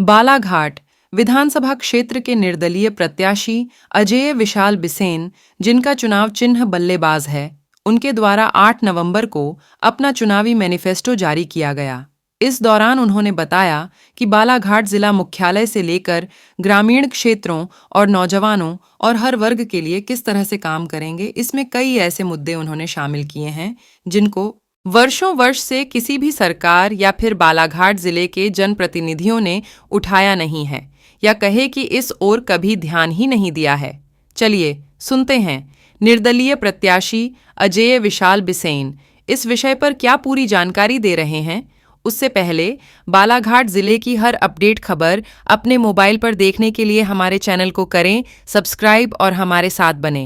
बालाघाट विधानसभा क्षेत्र के निर्दलीय प्रत्याशी अजेय विशाल बिसेन, जिनका चुनाव चिन्ह बल्लेबाज है, उनके द्वारा 8 नवंबर को अपना चुनावी मैनिफेस्टो जारी किया गया। इस दौरान उन्होंने बताया कि बालाघाट जिला मुख्यालय से लेकर ग्रामीण क्षेत्रों और नौजवानों और हर वर्ग के लिए किस तरह से काम करेंगे। इसमें कई ऐसे मुद्दे उन्होंने शामिल किए हैं जिनको वर्षों वर्ष से किसी भी सरकार या फिर बालाघाट जिले के जनप्रतिनिधियों ने उठाया नहीं है या कहे कि इस ओर कभी ध्यान ही नहीं दिया है। चलिए सुनते हैं निर्दलीय प्रत्याशी अजेय विशाल बिसेन इस विषय पर क्या पूरी जानकारी दे रहे हैं। उससे पहले बालाघाट जिले की हर अपडेट खबर अपने मोबाइल पर देखने के लिए हमारे चैनल को करें सब्सक्राइब और हमारे साथ बने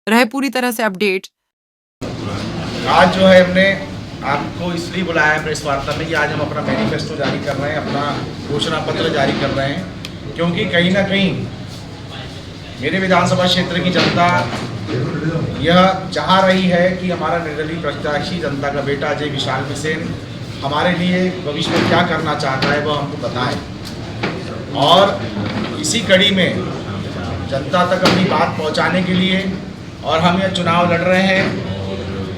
रहे पूरी तरह से अपडेट। आज जो है हमने आपको इसलिए बुलाया है प्रेस वार्ता में कि आज हम अपना मैनिफेस्टो जारी कर रहे हैं, अपना घोषणा पत्र जारी कर रहे हैं, क्योंकि कहीं ना कहीं मेरे विधानसभा क्षेत्र की जनता यह चाह रही है कि हमारा निर्दलीय प्रत्याशी जनता का बेटा अजय विशाल बिसेन हमारे लिए भविष्य में क्या करना चाहता है वह हमको बताएं। और इसी कड़ी में जनता तक अपनी बात पहुंचाने के लिए और हम यह चुनाव लड़ रहे हैं,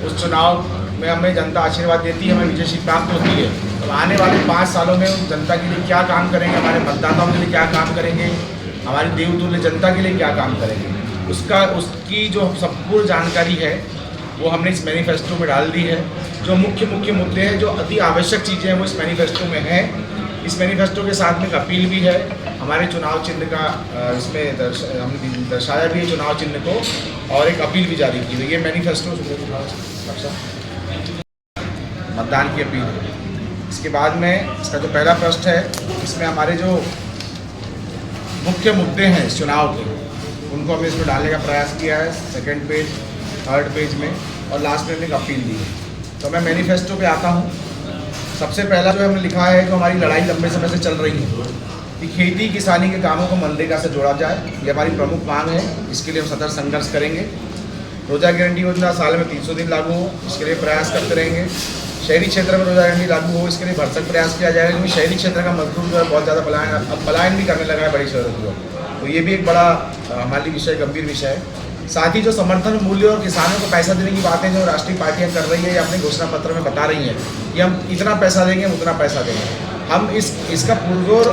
उस चुनाव में हमें जनता आशीर्वाद देती है, हमें विजय प्राप्त होती है। तो आने वाले 5 सालों में जनता के लिए क्या काम करेंगे, हमारे मतदाताओं के लिए क्या काम करेंगे, हमारी देवतुल्य जनता के लिए क्या काम करेंगे, उसकी जो संपूर्ण जानकारी है वो हमने इस मैनिफेस्टो में डाल दी है। जो मुख्य मुद्दे हैं, जो अति आवश्यक चीज़ें हैं वो इस मैनिफेस्टो में हैं। इस मैनिफेस्टो के साथ में एक अपील भी है, हमारे चुनाव चिन्ह का इसमें हमने दर्शाया भी है चुनाव चिन्ह को, और एक अपील भी जारी की हुई है। मैनिफेस्टो मतदान की अपील है। इसके बाद में इसका जो पहला पृष्ठ है, इसमें हमारे जो मुख्य मुद्दे हैं इस चुनाव के, उनको हमने इसमें डालने का प्रयास किया है, सेकंड पेज, थर्ड पेज में, और लास्ट में हमने एक अपील दी है। तो मैं मैनिफेस्टो पे आता हूँ। सबसे पहला जो हमने लिखा है, जो हमारी लड़ाई लंबे समय से चल रही है कि खेती किसानी के कामों को मनरेगा से जोड़ा जाए, ये हमारी प्रमुख मांग है। इसके लिए हम सतत संघर्ष करेंगे। रोजा गारंटी योजना साल में 300 दिन लागू हो, इसके लिए प्रयास करते रहेंगे। शहरी क्षेत्र में रोजा गारंटी लागू हो, इसके लिए भरसक प्रयास किया जाएगा, क्योंकि शहरी क्षेत्र का मजदूर जो है बहुत ज़्यादा पलायन भी करने लगा है बड़ी शहरों की ओर। तो ये भी एक बड़ा हमारे विषय, गंभीर विषय है। साथ ही जो समर्थन मूल्य और किसानों को पैसा देने की बातें जो राष्ट्रीय पार्टियां कर रही है या अपने घोषणा पत्र में बता रही हैं कि हम इतना पैसा देंगे, हम उतना पैसा देंगे, हम इसका पुरजोर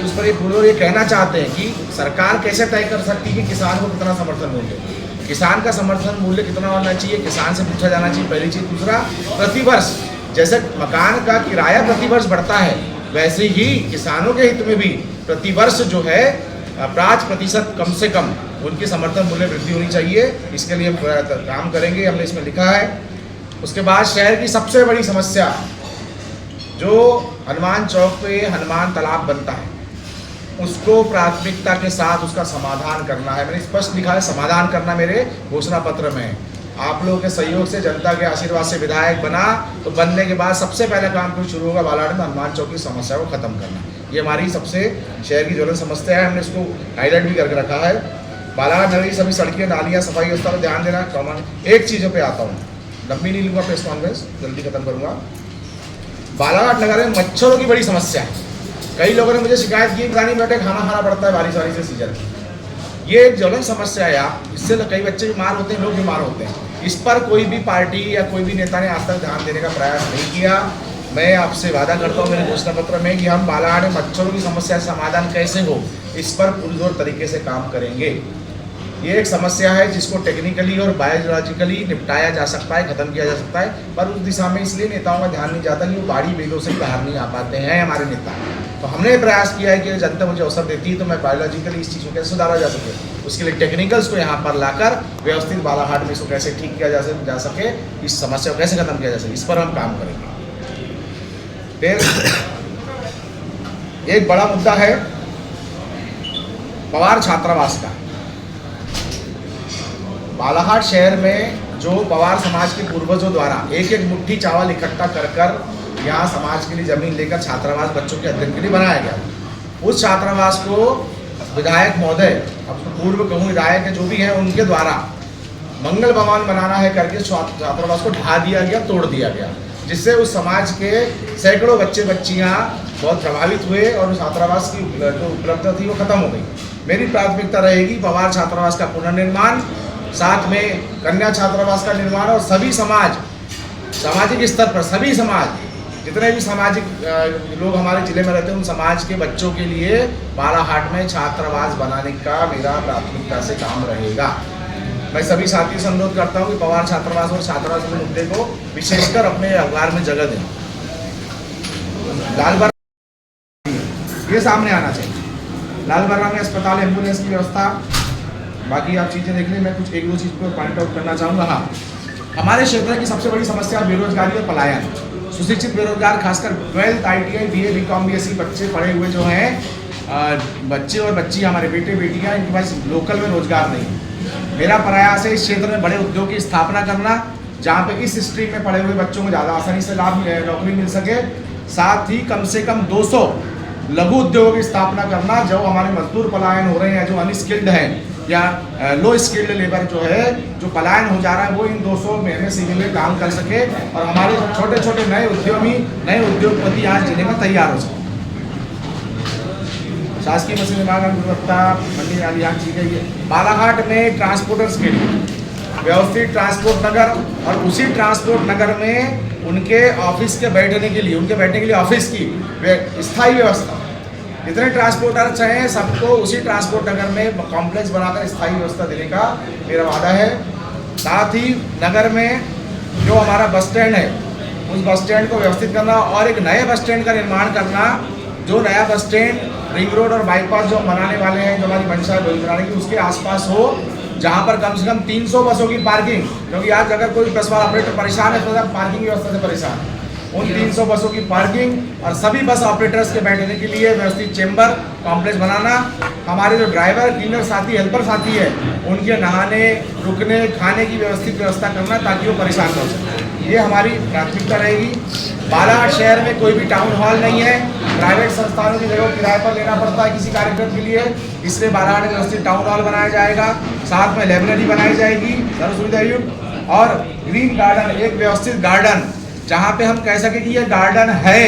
उस पर ये कहना चाहते हैं कि सरकार कैसे तय कर सकती है कि किसान को कितना समर्थन मूल्य, किसान का समर्थन मूल्य कितना होना चाहिए, किसान से पूछा जाना चाहिए, पहली चीज़। दूसरा, प्रतिवर्ष जैसे मकान का किराया प्रतिवर्ष बढ़ता है, वैसे ही किसानों के हित में भी प्रतिवर्ष जो है 5% कम से कम उनकी समर्थन मूल्य वृद्धि होनी चाहिए। इसके लिए हम काम करेंगे, हमने इसमें लिखा है। उसके बाद शहर की सबसे बड़ी समस्या जो हनुमान चौक पे हनुमान तालाब बनता है, उसको प्राथमिकता के साथ उसका समाधान करना है। मैंने स्पष्ट लिखा है, समाधान करना मेरे घोषणा पत्र में है। आप लोगों के सहयोग से, जनता के आशीर्वाद से विधायक बना, तो बनने के बाद सबसे पहला काम कुछ शुरू होगा बालाघाट में हनुमान चौक की समस्या को खत्म करना। ये हमारी सबसे शहर की ज्वलन समस्या है, हमने इसको हाईलाइट भी करके रखा है। बालाघाट नगरी सभी सड़कें, नालियाँ, सफाई व्यवस्था पर ध्यान देना कॉमन। एक चीज़ों पे आता हूँ, लंबी नहीं लूँगा प्रेस कॉन्फ्रेंस, जल्दी खत्म करूँगा। बालाघाट नगर में मच्छरों की बड़ी समस्या है। कई लोगों ने मुझे शिकायत की, पानी बैठे खाना खाना पड़ता है बारिश वारिश से सीजन। ये एक ज्वलन समस्या है यार, इससे कई बच्चे बीमार होते हैं, लोग बीमार होते हैं। इस पर कोई भी पार्टी या कोई भी नेता ने आज तक ध्यान देने का प्रयास नहीं किया। मैं आपसे वादा करता हूँ मेरे घोषणा पत्र में कि हम बालाघाट में मच्छरों की समस्या समाधान कैसे हो, इस पर पुरजोर तरीके से काम करेंगे। ये एक समस्या है जिसको टेक्निकली और बायोलॉजिकली निपटाया जा सकता है, खत्म किया जा सकता है, पर उस दिशा में इसलिए नेताओं का ध्यान नहीं जाता कि वो बाड़ी बेलों से बाहर नहीं आ पाते हैं हमारे नेता। तो हमने प्रयास किया है कि जनता मुझे अवसर देती है तो मैं बायोलॉजिकली इस चीज़ को कैसे सुधारा जा सके, उसके लिए टेक्निकल्स को यहाँ पर लाकर व्यवस्थित बालाघाट में इसको कैसे ठीक किया जा सके, इस समस्या को कैसे खत्म किया जा सके, इस पर हम काम करेंगे। फिर एक बड़ा मुद्दा है पवार छात्रावास का। बालाघाट शहर में जो पवार समाज के पूर्वजों द्वारा एक एक मुट्ठी चावल इकट्ठा कर यहाँ समाज के लिए जमीन लेकर छात्रावास बच्चों के अध्ययन के लिए बनाया गया, उस छात्रावास को विधायक महोदय, अब पूर्व कहूँ विधायक है जो भी हैं, उनके द्वारा मंगल भवन बनाना है करके छात्रावास को ढा दिया गया, तोड़ दिया गया, जिससे उस समाज के सैकड़ों बच्चे बच्चियाँ बहुत प्रभावित हुए और छात्रावास की जो उपलब्धता थी वो खत्म हो गई। मेरी प्राथमिकता रहेगी पवार छात्रावास का पुनर्निर्माण, साथ में कन्या छात्रावास का निर्माण और सभी सामाजिक स्तर पर सभी समाज, जितने भी सामाजिक लोग हमारे जिले में रहते हैं उन समाज के बच्चों के लिए बालाहाट में छात्रावास बनाने का मेरा प्राथमिकता से काम रहेगा। मैं सभी साथियों से अनुरोध करता हूँ कि पवार छात्रावास और छात्रावास के मुद्दे को विशेषकर अपने अखबार में जगह दें। लालबर्रा ये सामने आना चाहिए। लालबर्रा में अस्पताल, एम्बुलेंस की व्यवस्था, बाकी आप चीज़ें देख लें। मैं कुछ एक दो चीज़ को पॉइंट आउट करना चाहूँगा। हाँ, हमारे क्षेत्र की सबसे बड़ी समस्या बेरोजगारी और पलायन। सुशिक्षित बेरोजगार, खासकर 12th ITI BA BCom BSc बच्चे पढ़े हुए जो हैं, बच्चे और बच्ची हमारे बेटे बेटियाँ, इनके पास लोकल में रोजगार नहीं है। मेरा प्रयास है इस क्षेत्र में बड़े उद्योग की स्थापना करना, जहाँ पे इस स्ट्रीम में पढ़े हुए बच्चों को ज़्यादा आसानी से नौकरी मिल सके। साथ ही कम से कम 200 लघु उद्योगों की स्थापना करना। जो हमारे मजदूर पलायन हो रहे हैं, जो अनस्किल्ड हैं या लो स्किल्ड लेबर जो है, जो पलायन हो जा रहा है, वो इन 200 MSEME में काम कर सके और हमारे छोटे छोटे नए उद्योगपति यहाँ जिले में तैयार हो सके। शासकीय मछली निर्माण गुणवत्ता मंडी नाली यहाँ की गई है। बालाघाट में ट्रांसपोर्टर्स के लिए व्यवस्थित ट्रांसपोर्ट नगर, और उसी ट्रांसपोर्ट नगर में उनके ऑफिस के बैठने के लिए ऑफिस की स्थायी व्यवस्था। जितने ट्रांसपोर्टर चाहें सबको उसी ट्रांसपोर्ट नगर में कॉम्प्लेक्स बनाकर स्थायी व्यवस्था देने का मेरा वादा है। साथ ही नगर में जो हमारा बस स्टैंड है, उस बस स्टैंड को व्यवस्थित करना और एक नए बस स्टैंड का निर्माण करना। जो नया बस स्टैंड रिंग रोड और बाईपास जो बनाने वाले हैं, जो हमारी मंशा है बनाने की, उसके आसपास हो, जहाँ पर कम से कम 300 बसों की पार्किंग, क्योंकि आज अगर कोई बस वाला ऑपरेटर परेशान है तो पार्किंग व्यवस्था से परेशान है। उन 300 बसों की पार्किंग और सभी बस ऑपरेटर्स के बैठने के लिए व्यवस्थित चेंबर कॉम्प्लेक्स बनाना। हमारे जो ड्राइवर, क्लीनर साथी, हेल्पर साथी है, उनके नहाने, रुकने, खाने की व्यवस्थित व्यवस्था करना ताकि वो परेशान न हो सके। ये हमारी प्राथमिकता रहेगी। बालाघाट शहर में कोई भी टाउन हॉल नहीं है। प्राइवेट संस्थानों की जगह किराए पर लेना पड़ता है किसी कार्यक्रम के लिए, इसलिए बालाघाट में व्यवस्थित टाउन हॉल बनाया जाएगा। साथ में लाइब्रेरी बनाई जाएगी सर्व सुविधा युक्त, और ग्रीन गार्डन, एक व्यवस्थित गार्डन जहाँ पे हम कह सकें कि ये गार्डन है,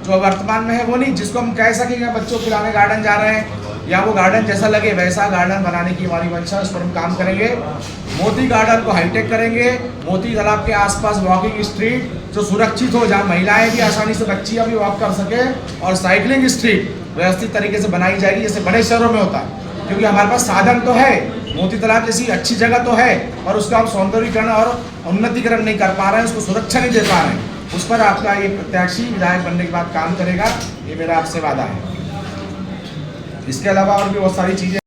जो वर्तमान में है वो नहीं, जिसको हम कह सकें कि बच्चों को खिलाने गार्डन जा रहे हैं, या वो गार्डन जैसा लगे वैसा गार्डन बनाने की हमारी मंशा, उस पर हम काम करेंगे। मोती गार्डन को हाईटेक करेंगे। मोती तालाब के आसपास वॉकिंग स्ट्रीट जो सुरक्षित हो, जहाँ महिलाएं भी आसानी से, बच्चियाँ भी वॉक कर सके, और साइकिलिंग स्ट्रीट व्यवस्थित तरीके से बनाई जाएगी जैसे बड़े शहरों में होता है। क्योंकि हमारे पास साधन तो है, मोती तालाब जैसी अच्छी जगह तो है, और उसका हम सौंदर्यीकरण और उन्नतिकरण नहीं कर पा रहे हैं, उसको सुरक्षा नहीं दे पा रहे हैं। उस पर आपका ये प्रत्याशी विधायक बनने के बाद काम करेगा, ये मेरा आपसे वादा है। इसके अलावा और भी बहुत सारी चीज़ें